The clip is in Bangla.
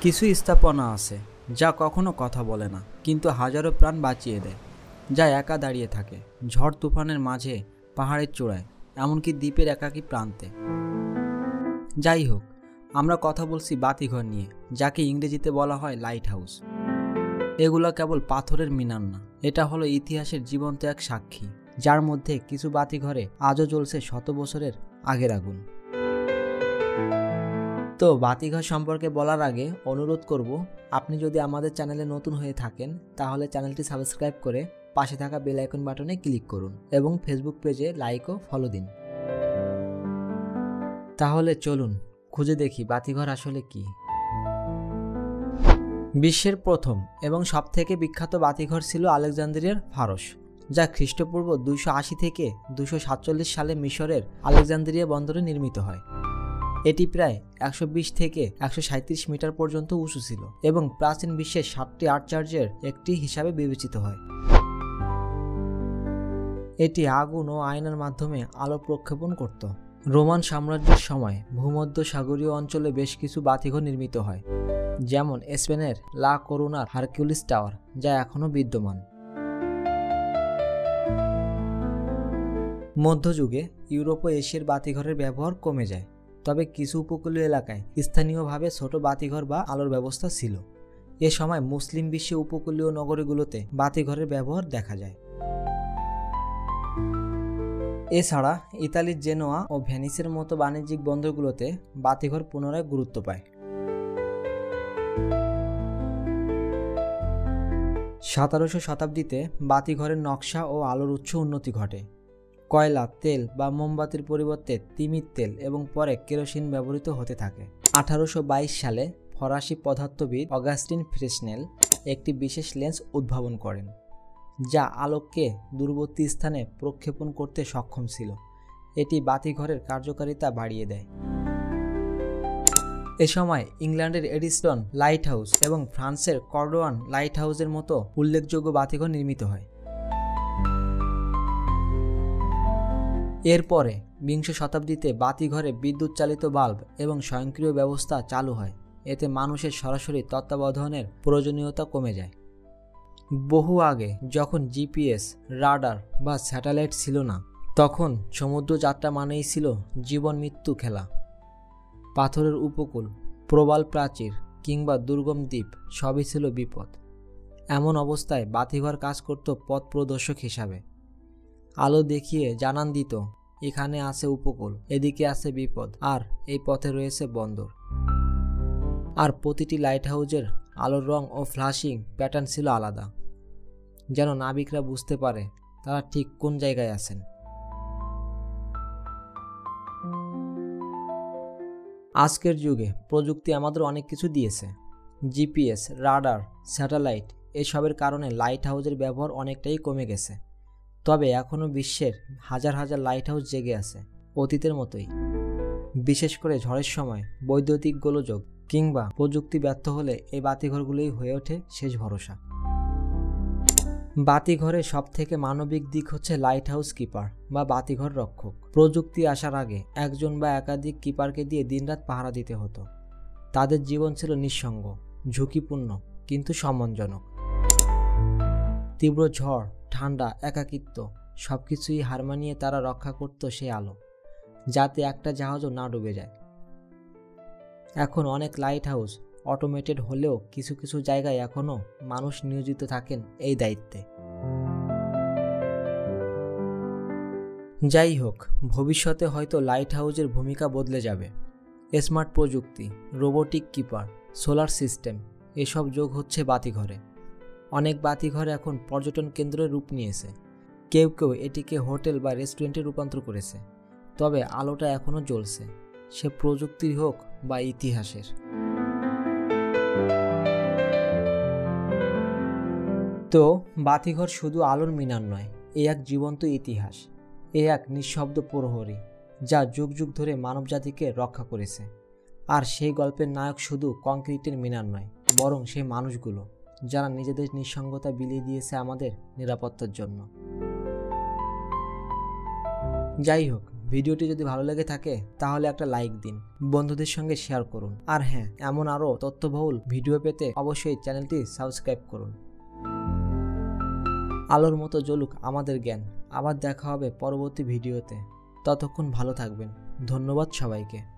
কিছু স্থাপনা আছে যা কখনো কথা বলে না, কিন্তু হাজারো প্রাণ বাঁচিয়ে দেয়। যা একা দাঁড়িয়ে থাকে ঝড় তুফানের মাঝে, পাহাড়ের চূড়ায়, এমনকি দ্বীপের একাকী প্রান্তে। যাই হোক, আমরা কথা বলছি বাতিঘর নিয়ে, যাকে ইংরেজিতে বলা হয় লাইট হাউস। এগুলো কেবল পাথরের মিনার না, এটা হলো ইতিহাসের জীবন্ত এক সাক্ষী, যার মধ্যে কিছু বাতিঘরে আজও জ্বলছে শত বছরের আগের আগুন। তো বাতিঘর সম্পর্কে বলার আগে অনুরোধ করব, আপনি যদি আমাদের চ্যানেলে নতুন হয়ে থাকেন তাহলে চ্যানেলটি সাবস্ক্রাইব করে পাশে থাকা বেল আইকন বাটনে ক্লিক করুন এবং ফেসবুক পেজে লাইক ও ফলো দিন। তাহলে চলুন খুঁজে দেখি বাতিঘর আসলে কি। বিশ্বের প্রথম এবং সবথেকে বিখ্যাত বাতিঘর ছিল আলেকজান্দ্রিয়ার ফারস, যা খ্রিস্টপূর্ব 280 থেকে 247 সালে মিশরের আলেকজান্দ্রিয়া বন্দরে নির্মিত হয়। এটি প্রায় 120 থেকে 137 মিটার পর্যন্ত উঁচু ছিল এবং প্রাচীন বিশ্বের 7টি আর্চার্যের একটি হিসাবে বিবেচিত হয়। এটি আগুন ও আয়নার মাধ্যমে আলো প্রক্ষেপণ করত। রোমান সাম্রাজ্যের সময় ভূমধ্য সাগরীয় অঞ্চলে বেশ কিছু বাতিঘর নির্মিত হয়, যেমন স্পেনের লা করুনার হারকিউলিস টাওয়ার, যা এখনও বিদ্যমান। মধ্যযুগে ইউরোপ ও এশিয়ার বাতিঘরের ব্যবহার কমে যায়, তবে কিছু উপকূলীয় এলাকায় স্থানীয়ভাবে ছোট বাতিঘর বা আলোর ব্যবস্থা ছিল। এ সময় মুসলিম বিশ্বে উপকূলীয় নগরীগুলোতে বাতিঘরের ব্যবহার দেখা যায়। এছাড়া ইতালির জেনোয়া ও ভেনিসের মতো বাণিজ্যিক বন্দরগুলোতে বাতিঘর পুনরায় গুরুত্ব পায়। 17শো শতাব্দীতে বাতিঘরের নকশা ও আলোর উৎস উন্নতি ঘটে। কয়লা, তেল বা মোমবাতির পরিবর্তে তিমির তেল এবং পরে কেরোসিন ব্যবহৃত হতে থাকে। 1822 সালে ফরাসি পদার্থবিদ অগাস্টিন ফ্রেস্নেল একটি বিশেষ লেন্স উদ্ভাবন করেন, যা আলোককে দূরবর্তী স্থানে প্রক্ষেপণ করতে সক্ষম ছিল। এটি বাতিঘরের কার্যকারিতা বাড়িয়ে দেয়। এ সময় ইংল্যান্ডের এডিসন লাইট হাউস এবং ফ্রান্সের কর্ডোয়ান লাইট হাউসের মতো উল্লেখযোগ্য বাতিঘর নির্মিত হয়। এরপরে বিংশ শতাব্দীতে বাতিঘরে বিদ্যুৎ চালিত বাল্ব এবং স্বয়ংক্রিয় ব্যবস্থা চালু হয়। এতে মানুষের সরাসরি তত্ত্বাবধানের প্রয়োজনীয়তা কমে যায়। বহু আগে, যখন জিপিএস, রাডার বা স্যাটেলাইট ছিল না, তখন সমুদ্র যাত্রা মানেই ছিল জীবন মৃত্যু খেলা। পাথরের উপকূল, প্রবাল প্রাচীর কিংবা দুর্গম দ্বীপ সবই ছিল বিপদ। এমন অবস্থায় বাতিঘর কাজ করত পথ প্রদর্শক হিসাবে। আলো দেখিয়ে জানান দিত, এখানে আছে উপকূল, এদিকে আছে বিপদ, আর এই পথে রয়েছে বন্দর। আর প্রতিটি লাইট হাউজের আলোর রং ও ফ্ল্যাশিং প্যাটার্ন ছিল আলাদা, যেন নাবিকরা বুঝতে পারে তারা ঠিক কোন জায়গায় আছেন। আজকের যুগে প্রযুক্তি আমাদের অনেক কিছু দিয়েছে। জিপিএস, রাডার, স্যাটেলাইট এসবের কারণে লাইট হাউজের ব্যবহার অনেকটাই কমে গেছে। তবে এখনও বিশ্বের হাজার হাজার লাইট হাউস জেগে আছে, অতীতের মতোই। বিশেষ করে ঝড়ের সময়, বৈদ্যুতিক গোলযোগ কিংবা প্রযুক্তি ব্যর্থ হলে এই বাতিঘরগুলোই হয়ে ওঠে শেষ ভরসা। বাতিঘরের সবথেকে মানবিক দিক হচ্ছে লাইট হাউস কিপার বা বাতিঘর রক্ষক। প্রযুক্তি আসার আগে একজন বা একাধিক কিপারকে দিয়ে দিনরাত পাহারা দিতে হতো। তাদের জীবন ছিল নিঃসঙ্গ, ঝুঁকিপূর্ণ কিন্তু সম্মানজনক। তীব্র ঝড়, ঠান্ডা, একাকিত্ব সবকিছুই হার মানিয়ে তারা রক্ষা করত সেই আলো, যাতে একটা জাহাজও না ডুবে যায়। এখন অনেক লাইট হাউস অটোমেটেড হলেও কিছু কিছু জায়গায় এখনও মানুষ নিয়োজিত থাকেন এই দায়িত্বে। যাই হোক, ভবিষ্যতে হয়তো লাইট হাউসের ভূমিকা বদলে যাবে। স্মার্ট প্রযুক্তি, রোবোটিক কিপার, সোলার সিস্টেম এসব যোগ হচ্ছে বাতিঘরে। অনেক বাতিঘর এখন পর্যটন কেন্দ্রের রূপ নিয়েছে। কেউ কেউ এটিকে হোটেল বা রেস্টুরেন্টে রূপান্তর করেছে। তবে আলোটা এখনও জ্বলছে, সে প্রযুক্তির হোক বা ইতিহাসের। তো বাতিঘর শুধু আলোর মিনার নয়, এ এক জীবন্ত ইতিহাস, এ এক নিঃশব্দ প্রহরী, যা যুগ যুগ ধরে মানবজাতিকে রক্ষা করেছে। আর সেই গল্পের নায়ক শুধু কংক্রিটের মিনার নয়, বরং সেই মানুষগুলো যারা নিজেদের নিঃসঙ্গতা বিলিয়ে দিয়েছে আমাদের নিরাপত্তার জন্য। যাই হোক, ভিডিওটি যদি ভালো লেগে থাকে তাহলে একটা লাইক দিন, বন্ধুদের সঙ্গে শেয়ার করুন। আর হ্যাঁ, এমন আরও তথ্যবহুল ভিডিও পেতে অবশ্যই চ্যানেলটি সাবস্ক্রাইব করুন। আলোর মতো জ্বলুক আমাদের জ্ঞান। আবার দেখা হবে পরবর্তী ভিডিওতে। ততক্ষণ ভালো থাকবেন। ধন্যবাদ সবাইকে।